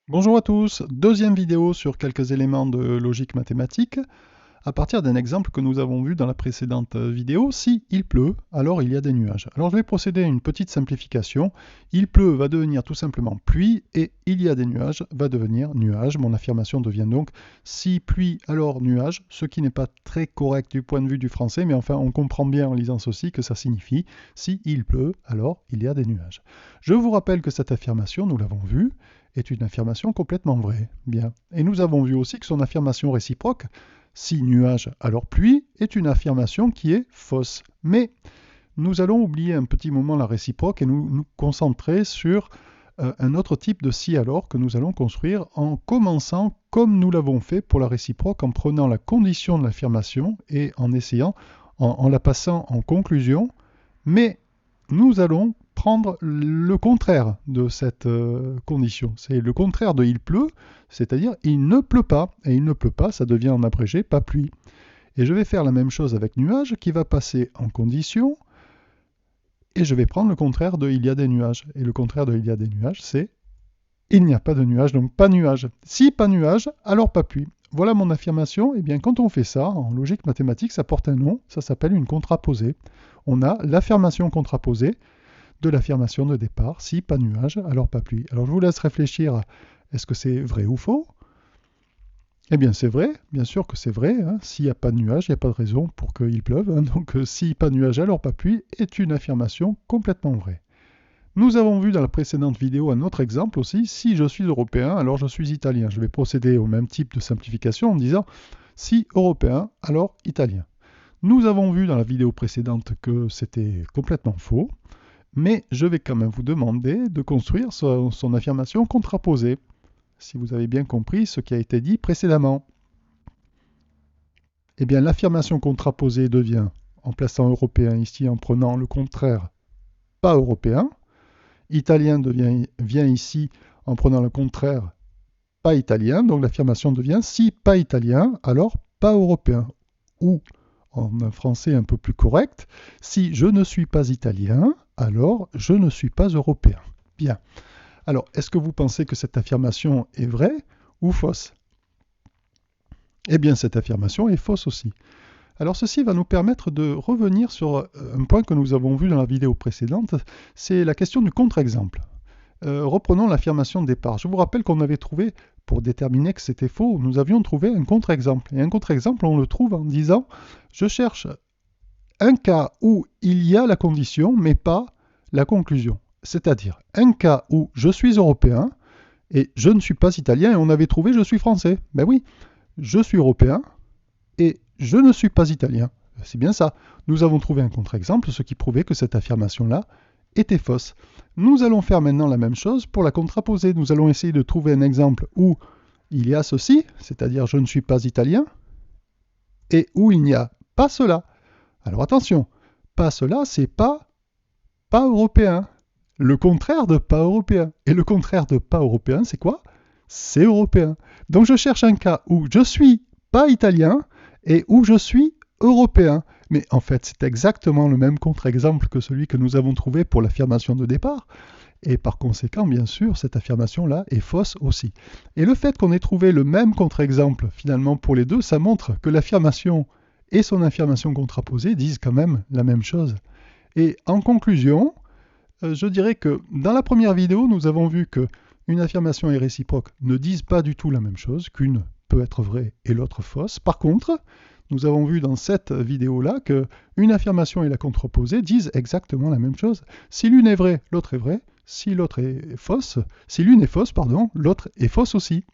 Bonjour à tous, deuxième vidéo sur quelques éléments de logique mathématique. À partir d'un exemple que nous avons vu dans la précédente vidéo, si il pleut, alors il y a des nuages. Alors je vais procéder à une petite simplification. Il pleut va devenir tout simplement pluie et il y a des nuages va devenir nuage. Mon affirmation devient donc si pluie, alors nuage, ce qui n'est pas très correct du point de vue du français, mais enfin on comprend bien en lisant ceci que ça signifie si il pleut, alors il y a des nuages. Je vous rappelle que cette affirmation, nous l'avons vue, est une affirmation complètement vraie. Bien. Et nous avons vu aussi que son affirmation réciproque, si nuage, alors pluie, est une affirmation qui est fausse. Mais nous allons oublier un petit moment la réciproque et nous concentrer sur un autre type de si alors que nous allons construire en commençant comme nous l'avons fait pour la réciproque, en prenant la condition de l'affirmation et en essayant, en la passant en conclusion, mais nous allons prendre le contraire de cette condition. C'est le contraire de il pleut, c'est-à-dire il ne pleut pas. Et il ne pleut pas, ça devient en abrégé pas pluie. Et je vais faire la même chose avec nuage qui va passer en condition. Et je vais prendre le contraire de il y a des nuages. Et le contraire de il y a des nuages, c'est il n'y a pas de nuages, donc pas nuage. Si pas nuage, alors pas pluie. Voilà mon affirmation. Et bien quand on fait ça, en logique mathématique, ça porte un nom, ça s'appelle une contraposée. On a l'affirmation contraposée de l'affirmation de départ, si pas nuage, alors pas pluie. Alors je vous laisse réfléchir, est-ce que c'est vrai ou faux? Eh bien c'est vrai, bien sûr que c'est vrai, hein. S'il n'y a pas de nuage, il n'y a pas de raison pour qu'il pleuve, hein. Donc si pas nuage, alors pas pluie est une affirmation complètement vraie. Nous avons vu dans la précédente vidéo un autre exemple aussi, si je suis européen, alors je suis italien. Je vais procéder au même type de simplification en disant si européen, alors italien. Nous avons vu dans la vidéo précédente que c'était complètement faux. Mais je vais quand même vous demander de construire son affirmation contraposée, si vous avez bien compris ce qui a été dit précédemment. Eh bien, l'affirmation contraposée devient, en plaçant européen ici, en prenant le contraire pas européen. Italien vient ici en prenant le contraire pas italien. Donc l'affirmation devient si pas italien, alors pas européen. Ou, en un français un peu plus correct, si je ne suis pas italien, alors je ne suis pas européen. Bien. Alors, est-ce que vous pensez que cette affirmation est vraie ou fausse? Eh bien, cette affirmation est fausse aussi. Alors, ceci va nous permettre de revenir sur un point que nous avons vu dans la vidéo précédente, c'est la question du contre-exemple. Reprenons l'affirmation de départ. Je vous rappelle qu'on avait trouvé, pour déterminer que c'était faux, nous avions trouvé un contre-exemple. Et un contre-exemple, on le trouve en disant, je cherche un cas où il y a la condition, mais pas la conclusion. C'est-à-dire un cas où je suis européen et je ne suis pas italien et on avait trouvé je suis français. Ben oui, je suis européen et je ne suis pas italien. C'est bien ça. Nous avons trouvé un contre-exemple, ce qui prouvait que cette affirmation-là était fausse. Nous allons faire maintenant la même chose pour la contraposée. Nous allons essayer de trouver un exemple où il y a ceci, c'est-à-dire je ne suis pas italien, et où il n'y a pas cela. Alors attention, pas cela, c'est pas européen. Le contraire de pas européen. Et le contraire de pas européen, c'est quoi? C'est européen. Donc je cherche un cas où je suis pas italien et où je suis européen. Mais en fait, c'est exactement le même contre-exemple que celui que nous avons trouvé pour l'affirmation de départ. Et par conséquent, bien sûr, cette affirmation-là est fausse aussi. Et le fait qu'on ait trouvé le même contre-exemple, finalement, pour les deux, ça montre que l'affirmation et son affirmation contraposée disent quand même la même chose. Et en conclusion, je dirais que dans la première vidéo, nous avons vu que une affirmation et réciproque ne disent pas du tout la même chose, qu'une peut être vraie et l'autre fausse. Par contre, nous avons vu dans cette vidéo-là qu'une affirmation et la contraposée disent exactement la même chose. Si l'une est vraie, l'autre est vraie. Si l'autre est fausse, si l'une est fausse, pardon, l'autre est fausse aussi.